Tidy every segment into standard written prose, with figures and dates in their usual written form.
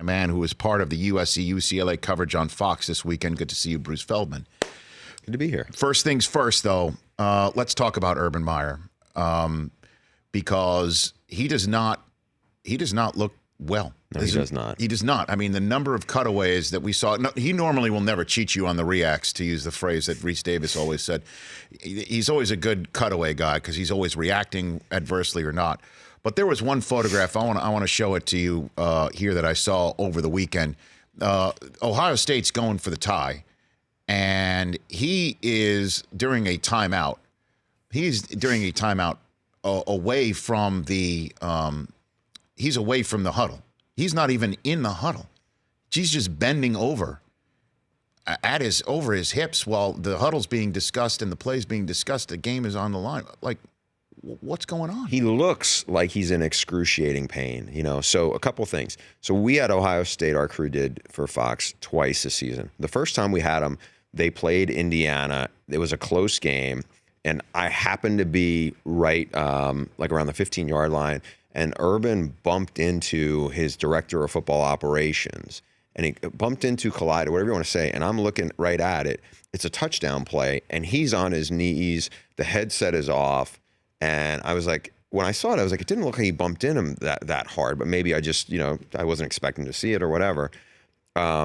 a man who was part of the USC UCLA coverage on Fox this weekend. Good to see you, Bruce Feldman. Good to be here. First things first, though, let's talk about Urban Meyer, because he does not look well. No, he does not. He does not. I mean, the number of cutaways that we saw. No, he normally will never cheat you on the reacts, to use the phrase that Reese Davis always said. He's always a good cutaway guy because he's always reacting adversely or not. But there was one photograph, I want to show it to you here, that I saw over the weekend. Ohio State's going for the tie, and he is during a timeout. He's during a timeout away from the he's away from the huddle. He's not even in the huddle. He's just bending over over his hips while the huddle's being discussed and the play's being discussed. The game is on the line. Like, what's going on? He looks like he's in excruciating pain, So a couple things. So we at Ohio State, our crew did for Fox twice this season. The first time we had him, they played Indiana. It was a close game, and I happened to be right like around the 15-yard line, and Urban bumped into his director of football operations, and he bumped into, collided, whatever you want to say, and I'm looking right at it. It's a touchdown play, and he's on his knees. The headset is off, and I was like, when I saw it, I was like, it didn't look like he bumped in him that hard, but maybe I just, I wasn't expecting to see it or whatever.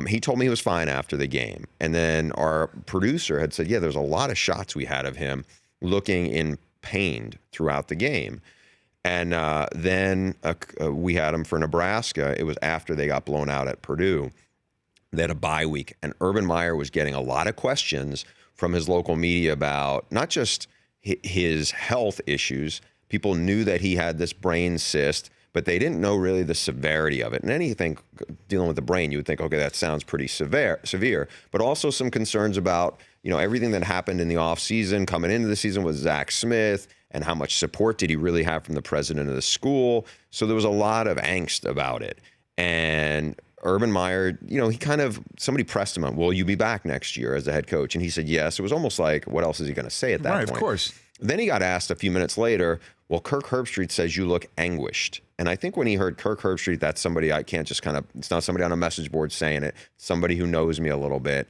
He told me he was fine after the game, and then our producer had said, yeah, there's a lot of shots we had of him looking in pain throughout the game. And then we had him for Nebraska. It was after they got blown out at Purdue. They had a bye week, and Urban Meyer was getting a lot of questions from his local media about not just his health issues. People knew that he had this brain cyst, but they didn't know really the severity of it. And anything dealing with the brain, you would think, okay, that sounds pretty severe. But also some concerns about, everything that happened in the offseason, coming into the season with Zach Smith, and how much support did he really have from the president of the school. So there was a lot of angst about it. And Urban Meyer, somebody pressed him on, will you be back next year as the head coach? And he said yes. It was almost like, what else is he going to say at that point? Right, of course. Then he got asked a few minutes later, well, Kirk Herbstreit says you look anguished. And I think when he heard Kirk Herbstreit, that's somebody I can't just it's not somebody on a message board saying it, somebody who knows me a little bit.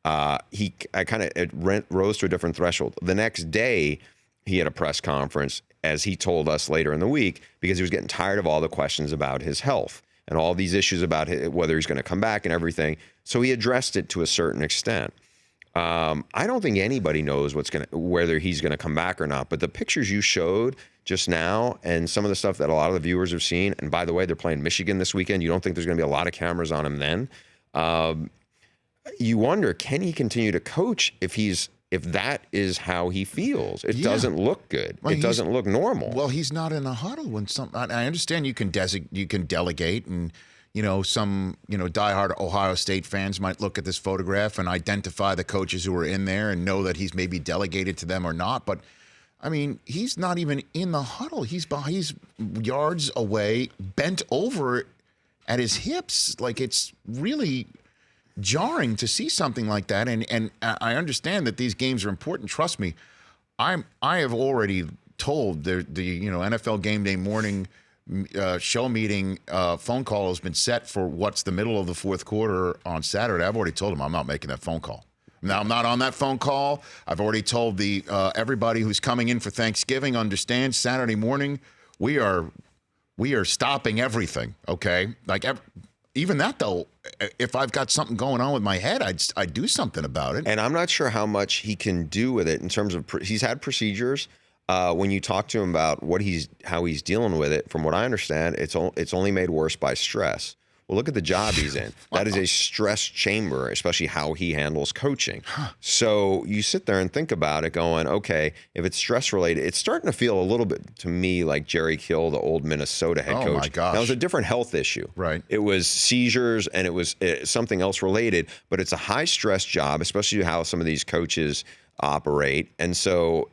It rose to a different threshold. The next day, he had a press conference, as he told us later in the week, because he was getting tired of all the questions about his health and all these issues about whether he's going to come back and everything. So he addressed it to a certain extent. I don't think anybody knows whether he's going to come back or not. But the pictures you showed just now and some of the stuff that a lot of the viewers have seen, and by the way, they're playing Michigan this weekend. You don't think there's going to be a lot of cameras on him then? You wonder, can he continue to coach if that is how he feels? It doesn't look good. Well, it doesn't look normal. Well, he's not in a huddle when I understand you can delegate, and some diehard Ohio State fans might look at this photograph and identify the coaches who are in there and know that he's maybe delegated to them or not. But I mean, he's not even in the huddle. He's yards away, bent over at his hips. Like, it's really jarring to see something like that, and I understand that these games are important. Trust me, I have already told the NFL Game Day morning show meeting phone call has been set for what's the middle of the fourth quarter on Saturday. I've already told him I'm not making that phone call. Now, I'm not on that phone call. I've already told everybody who's coming in for Thanksgiving, understand Saturday morning we are stopping everything. Okay, even that, though, if I've got something going on with my head, I'd do something about it. And I'm not sure how much he can do with it in terms of he's had procedures. When you talk to him about how he's dealing with it, from what I understand, it's only made worse by stress. Well, look at the job he's in. That is a stress chamber, especially how he handles coaching. So you sit there and think about it going, okay, if it's stress related, it's starting to feel a little bit to me like Jerry Kill, the old Minnesota head coach. Oh my gosh. That was a different health issue. Right. It was seizures and it was something else related, but it's a high stress job, especially how some of these coaches operate. And so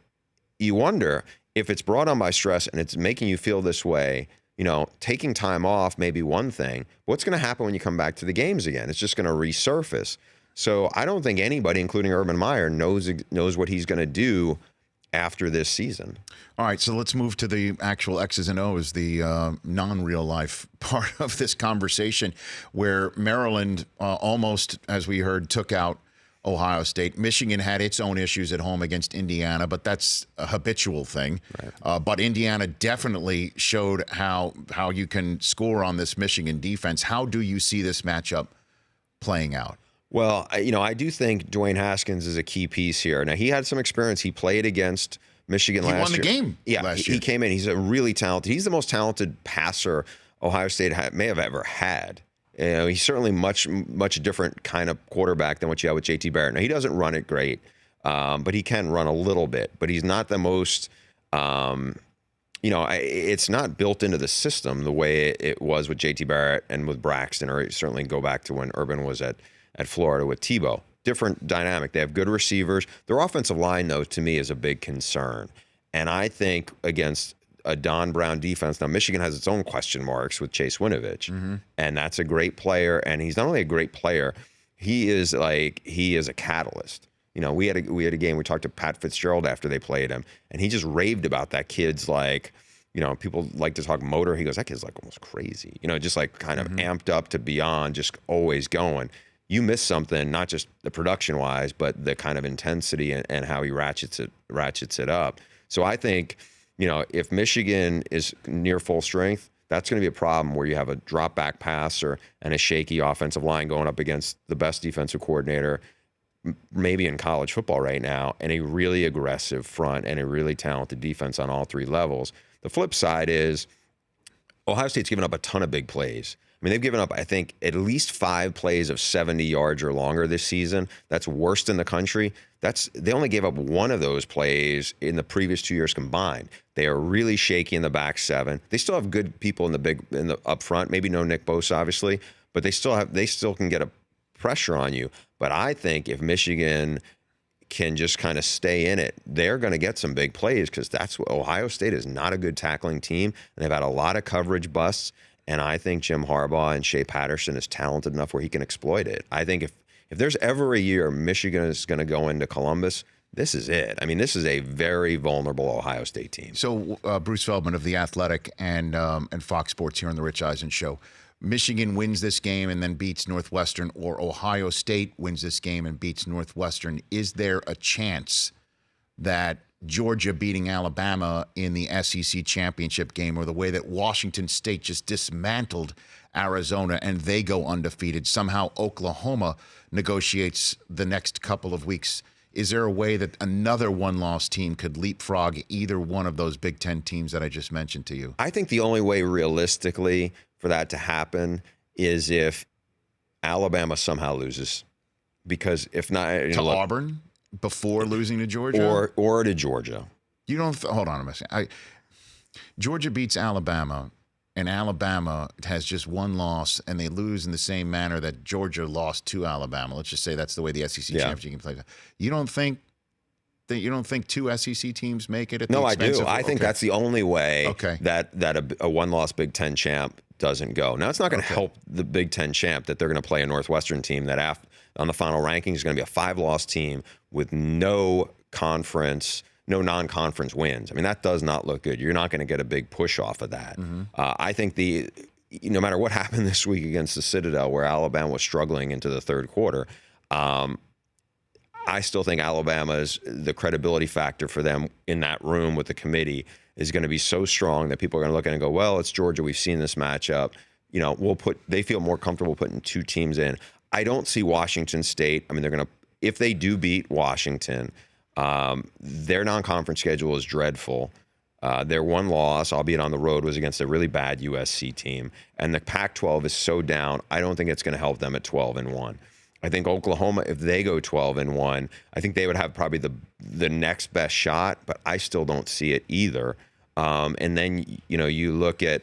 you wonder if it's brought on by stress and it's making you feel this way. Taking time off may be one thing. What's going to happen when you come back to the games again? It's just going to resurface. So I don't think anybody, including Urban Meyer, knows what he's going to do after this season. All right, so let's move to the actual X's and O's, the non-real life part of this conversation, where Maryland almost, as we heard, took out Ohio State. Michigan had its own issues at home against Indiana, but that's a habitual thing. Right. But Indiana definitely showed how you can score on this Michigan defense. How do you see this matchup playing out? Well, I do think Dwayne Haskins is a key piece here. Now, he had some experience. He played against Michigan last year. He won the game last year. He came in. He's a really talented. He's the most talented passer Ohio State may have ever had. He's certainly much different kind of quarterback than what you have with JT Barrett. Now, he doesn't run it great, but he can run a little bit. But he's not the most, it's not built into the system the way it was with JT Barrett and with Braxton, or certainly go back to when Urban was at Florida with Tebow. Different dynamic. They have good receivers. Their offensive line, though, to me is a big concern. And I think against a Don Brown defense, now Michigan has its own question marks with Chase Winovich, and that's a great player. And he's not only a great player, he is a catalyst. We had a game. We talked to Pat Fitzgerald after they played him, and he just raved about that kid's people like to talk motor. He goes, that kid's almost crazy. Just kind of amped up to beyond, just always going. You miss something, not just the production wise, but the kind of intensity and how he ratchets it up. So I think, if Michigan is near full strength, that's going to be a problem where you have a drop back passer and a shaky offensive line going up against the best defensive coordinator maybe in college football right now, and a really aggressive front and a really talented defense on all three levels. The flip side is Ohio State's given up a ton of big plays. I mean, they've given up, I think, at least 5 plays of 70 yards or longer this season. That's worst in the country. They only gave up 1 of those plays in the previous 2 years combined. They are really shaky in the back 7. They still have good people in the up front. Maybe no Nick Bosa, obviously, but they still can get a pressure on you. But I think if Michigan can just kind of stay in it, they're going to get some big plays, because that's what Ohio State is not a good tackling team, and they've had a lot of coverage busts. And I think Jim Harbaugh and Shea Patterson is talented enough where he can exploit it. I think if there's ever a year Michigan is going to go into Columbus, this is it. I mean, this is a very vulnerable Ohio State team. So Bruce Feldman of The Athletic and Fox Sports here on the Rich Eisen Show. Michigan wins this game and then beats Northwestern, or Ohio State wins this game and beats Northwestern. Is there a chance that Georgia beating Alabama in the SEC championship game, or the way that Washington State just dismantled Arizona and they go undefeated, somehow Oklahoma negotiates the next couple of weeks? Is there a way that another one-loss team could leapfrog either one of those Big Ten teams that I just mentioned to you? I think the only way realistically for that to happen is if Alabama somehow loses. Because if not... Auburn? Before losing to Georgia? Or to Georgia. You don't... hold on a second. Georgia beats Alabama, and Alabama has just one loss, and they lose in the same manner that Georgia lost to Alabama. Let's just say that's the way the SEC championship game plays. You don't think 2 SEC teams make it at the expense of... No, I do. I think that's the only way that a one-loss Big Ten champ doesn't go. Now, it's not going to help the Big Ten champ that they're going to play a Northwestern team that on the final rankings is going to be a 5-loss team with no non-conference wins. I mean, that does not look good. You're not going to get a big push off of that. I think no matter what happened this week against the Citadel, where Alabama was struggling into the third quarter, I still think the credibility factor for them in that room with the committee is going to be so strong that people are going to look at it and go, well, it's Georgia. We've seen this matchup. They feel more comfortable putting 2 teams in. I don't see Washington State. I mean, if they do beat Washington, their non-conference schedule is dreadful. Their one loss, albeit on the road, was against a really bad USC team. And the Pac-12 is so down, I don't think it's going to help them at 12-1. I think Oklahoma, if they go 12-1, I think they would have probably the next best shot, but I still don't see it either. And then, you look at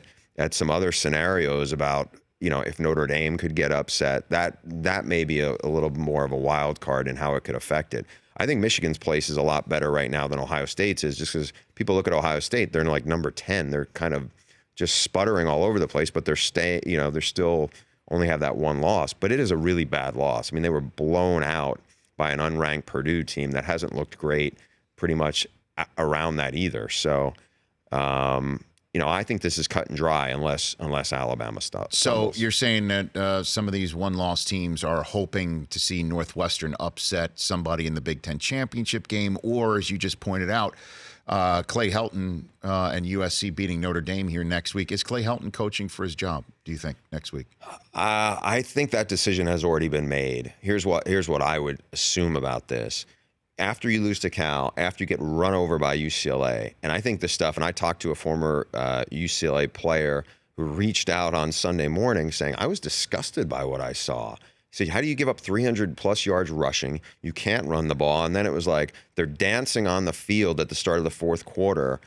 some other scenarios about, if Notre Dame could get upset, that may be a little more of a wild card in how it could affect it. I think Michigan's place is a lot better right now than Ohio State's is, just because people look at Ohio State, they're like number 10. They're kind of just sputtering all over the place, but they're still only have that one loss. But it is a really bad loss. I mean, they were blown out by an unranked Purdue team that hasn't looked great pretty much around that either. So, I think this is cut and dry unless Alabama stops. So you're saying that some of these one-loss teams are hoping to see Northwestern upset somebody in the Big Ten championship game, or as you just pointed out, Clay Helton and USC beating Notre Dame here next week. Is Clay Helton coaching for his job, do you think, next week? I think that decision has already been made. Here's what I would assume about this. After you lose to Cal, after you get run over by UCLA, and I think the stuff, and I talked to a former UCLA player who reached out on Sunday morning saying, I was disgusted by what I saw. He said, how do you give up 300-plus yards rushing? You can't run the ball. And then it was like they're dancing on the field at the start of the fourth quarter,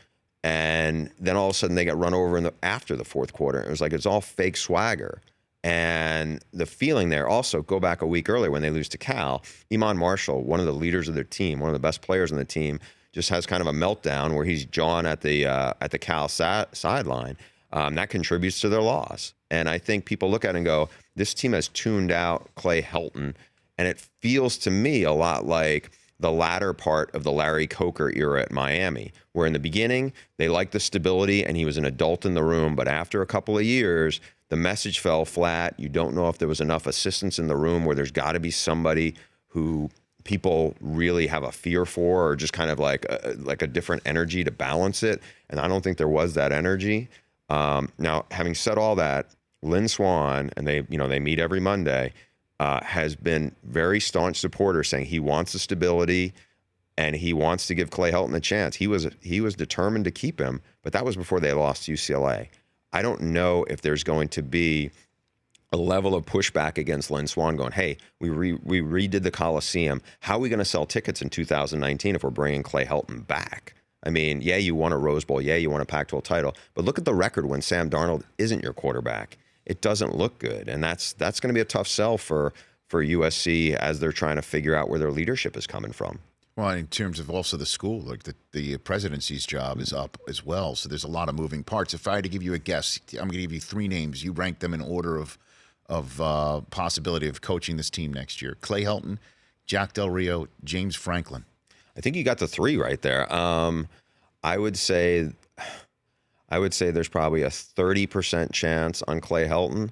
and then all of a sudden they get run over after the fourth quarter. It was like it's all fake swagger. And the feeling there, also go back a week earlier when they lose to Cal, Iman Marshall, one of the leaders of their team, one of the best players on the team, just has kind of a meltdown where he's jawing at the Cal sideline. That contributes to their loss. And I think people look at it and go, this team has tuned out Clay Helton. And it feels to me a lot like the latter part of the Larry Coker era at Miami, where in the beginning, they liked the stability and he was an adult in the room. But after a couple of years, the message fell flat. You don't know if there was enough assistance in the room where there's got to be somebody who people really have a fear for, or just kind of like a different energy to balance it. And I don't think there was that energy. Now, having said all that, Lynn Swann, and they meet every Monday, has been very staunch supporter, saying he wants the stability and he wants to give Clay Helton a chance. He was determined to keep him, but that was before they lost to UCLA. I don't know if there's going to be a level of pushback against Lynn Swann going, hey, we redid the Coliseum. How are we going to sell tickets in 2019 if we're bringing Clay Helton back? I mean, yeah, you won a Rose Bowl. Yeah, you won a Pac-12 title. But look at the record when Sam Darnold isn't your quarterback. It doesn't look good. And that's going to be a tough sell for USC as they're trying to figure out where their leadership is coming from. Well, in terms of also the school, like the presidency's job is up as well. So there's a lot of moving parts. If I had to give you a guess, I'm going to give you three names. You rank them in order of possibility of coaching this team next year. Clay Helton, Jack Del Rio, James Franklin. I think you got the three right there. I would say there's probably a 30% chance on Clay Helton,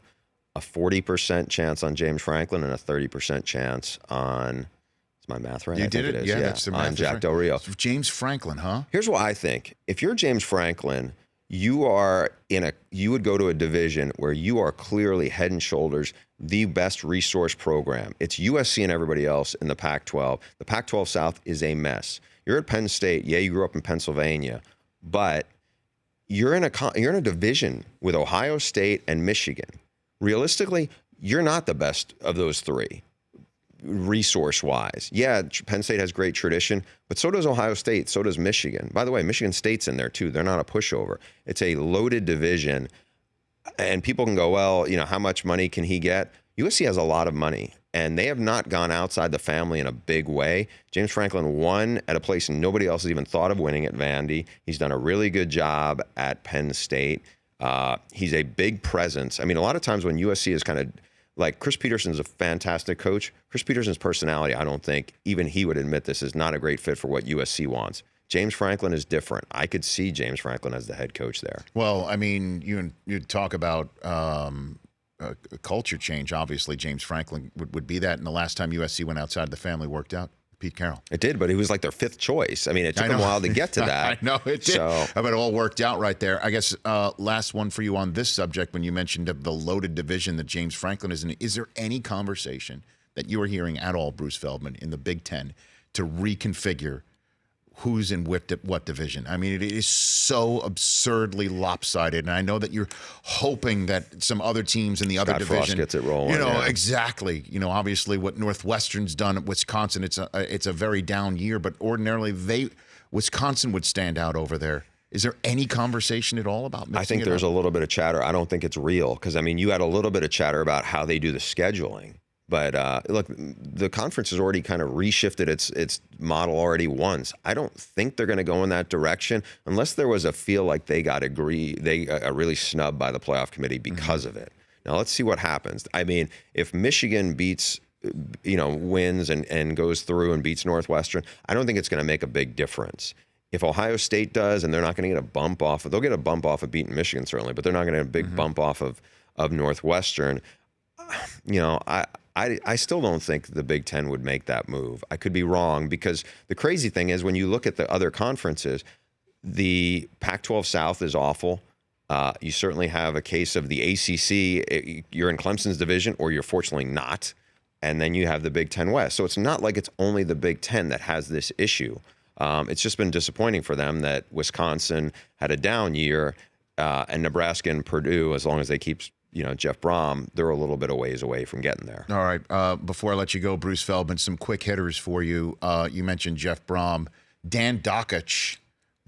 a 40% chance on James Franklin, and a 30% chance on, is my math right? You did it? Yeah, that's the math. On Jack Del Rio. James Franklin, huh? Here's what I think. If you're James Franklin, you would go to a division where you are clearly head and shoulders the best resource program. It's USC and everybody else in the Pac-12. The Pac-12 South is a mess. You're at Penn State. Yeah, you grew up in Pennsylvania, but you're in a division with Ohio State and Michigan. Realistically, you're not the best of those three, resource-wise. Yeah, Penn State has great tradition, but so does Ohio State, so does Michigan. By the way, Michigan State's in there too. They're not a pushover. It's a loaded division, and people can go, well, how much money can he get? USC has a lot of money, and they have not gone outside the family in a big way. James Franklin won at a place nobody else has even thought of winning at Vandy. He's done a really good job at Penn State. He's a big presence. I mean, a lot of times when USC is kind of like, Chris Peterson's a fantastic coach. Chris Peterson's personality, I don't think even he would admit this is not a great fit for what USC wants. James Franklin is different. I could see James Franklin as the head coach there. Well, I mean, you talk about a culture change. Obviously, James Franklin would be that. And the last time USC went outside the family worked out, Pete Carroll. It did, but he was like their fifth choice. I mean, it took him a while to get to that. I know it did. But it all worked out right there. I guess last one for you on this subject, when you mentioned the loaded division that James Franklin is in, is there any conversation that you are hearing at all, Bruce Feldman, in the Big Ten to reconfigure who's in what division? I mean, it is so absurdly lopsided, and I know that you're hoping that some other teams in the other division Frost gets it rolling. Exactly. Obviously what Northwestern's done at Wisconsin, it's a very down year, but ordinarily Wisconsin would stand out over there. Is there any conversation at all about mixing I think there's a little bit of chatter. I don't think it's real because, I mean, you had a little bit of chatter about how they do the scheduling. But look, the conference has already kind of reshifted its model already once. I don't think they're going to go in that direction unless there was a feel like they got really snubbed by the playoff committee because of it. Now let's see what happens. I mean, if Michigan beats, wins and goes through and beats Northwestern, I don't think it's going to make a big difference. if Ohio State does, and they're not going to get a bump off of, they'll get a bump off of beating Michigan certainly, but they're not going to get a big bump off of Northwestern. I still don't think the Big Ten would make that move. I could be wrong, because the crazy thing is when you look at the other conferences, the Pac-12 South is awful. You certainly have a case of the ACC. You're in Clemson's division, or you're fortunately not. And then you have the Big Ten West. So it's not like it's only the Big Ten that has this issue. It's just been disappointing for them that Wisconsin had a down year, and Nebraska and Purdue, as long as they keep Jeff Brom, they're a little bit of ways away from getting there. All right. Before I let you go, Bruce Feldman, some quick hitters for you. You mentioned Jeff Brom. Dan Dakich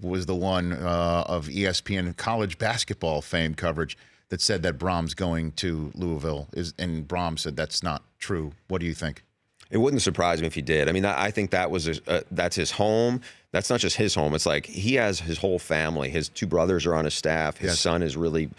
was the one of ESPN college basketball fame coverage that said that Brom's going to Louisville, and Brom said that's not true. What do you think? It wouldn't surprise me if he did. I mean, I think that was that's his home. That's not just his home. It's like he has his whole family. His two brothers are on his staff. His son is really,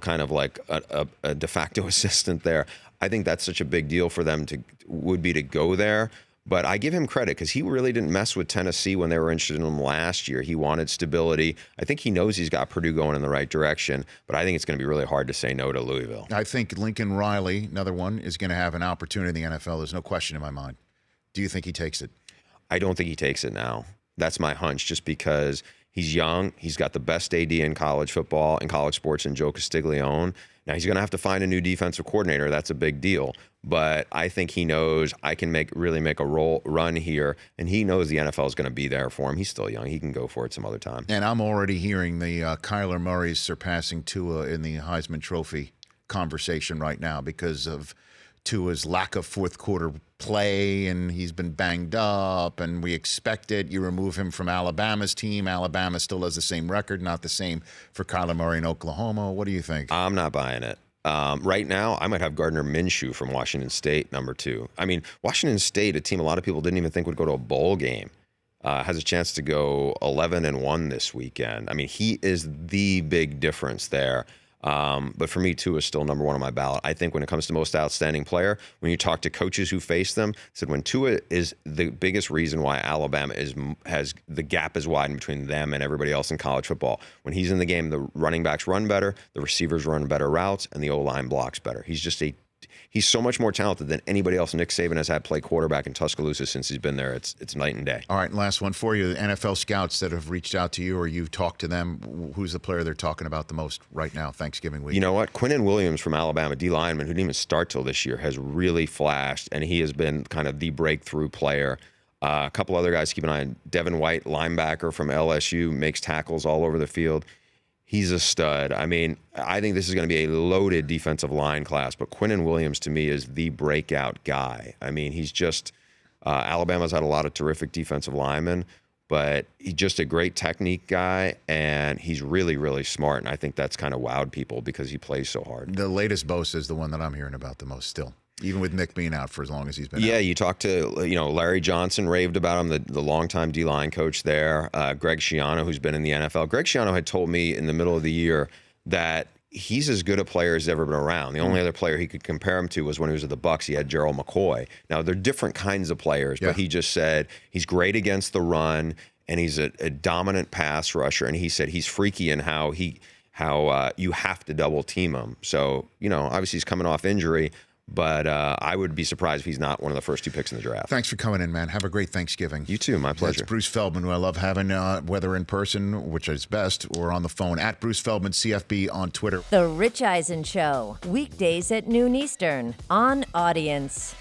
kind of like a de facto assistant there. I think that's such a big deal for them would be to go there. But I give him credit because he really didn't mess with Tennessee when they were interested in him last year. He wanted stability. I think he knows he's got Purdue going in the right direction, but I think it's going to be really hard to say no to Louisville. I think Lincoln Riley, another one, is going to have an opportunity in the NFL. There's no question in my mind. Do you think he takes it? I don't think he takes it now. That's my hunch, just because he's young. He's got the best AD in college football and college sports in Joe Castiglione. Now, he's going to have to find a new defensive coordinator. That's a big deal. But I think he knows I can really make a run here, and he knows the NFL is going to be there for him. He's still young. He can go for it some other time. And I'm already hearing the Kyler Murray's surpassing Tua in the Heisman Trophy conversation right now because of Tua's lack of fourth quarter play, and he's been banged up, and we expect it. You remove him from Alabama's team. Alabama still has the same record, not the same for Kyler Murray in Oklahoma. What do you think? I'm not buying it. Right now, I might have Gardner Minshew from Washington State, number 2. I mean, Washington State, a team a lot of people didn't even think would go to a bowl game, has a chance to go 11-1 this weekend. I mean, he is the big difference there. But for me, Tua is still number 1 on my ballot. I think when it comes to most outstanding player, when you talk to coaches who face them, said when Tua is the biggest reason why Alabama has the gap is widened between them and everybody else in college football. When he's in the game, the running backs run better, the receivers run better routes, and the O-line blocks better. He's so much more talented than anybody else Nick Saban has had play quarterback in Tuscaloosa since he's been there. It's night and day. All right, last one for you. The NFL scouts that have reached out to you or you've talked to them, who's the player they're talking about the most right now, Thanksgiving week? You know what? Quinnen Williams from Alabama, D lineman, who didn't even start till this year, has really flashed, and he has been kind of the breakthrough player. A couple other guys to keep an eye on. Devin White, linebacker from LSU, makes tackles all over the field. He's a stud. I mean, I think this is going to be a loaded defensive line class, but Quinnen Williams, to me, is the breakout guy. I mean, he's just Alabama's had a lot of terrific defensive linemen, but he's just a great technique guy, and he's really, really smart, and I think that's kind of wowed people because he plays so hard. The latest Bosa is the one that I'm hearing about the most still. Even with Nick being out for as long as he's been out. Yeah, you talk to, Larry Johnson raved about him, the longtime D-line coach there. Greg Schiano, who's been in the NFL. Greg Schiano had told me in the middle of the year that he's as good a player as ever been around. The only other player he could compare him to was when he was at the Bucs. He had Gerald McCoy. Now, they're different kinds of players, but he just said he's great against the run, and he's a dominant pass rusher. And he said he's freaky in how you have to double team him. So, obviously he's coming off injury, but I would be surprised if he's not one of the first 2 picks in the draft. Thanks for coming in, man. Have a great Thanksgiving. You too. My pleasure. That's Bruce Feldman, who I love having, whether in person, which is best, or on the phone, at Bruce Feldman, CFB on Twitter. The Rich Eisen Show, weekdays at noon Eastern on Audience.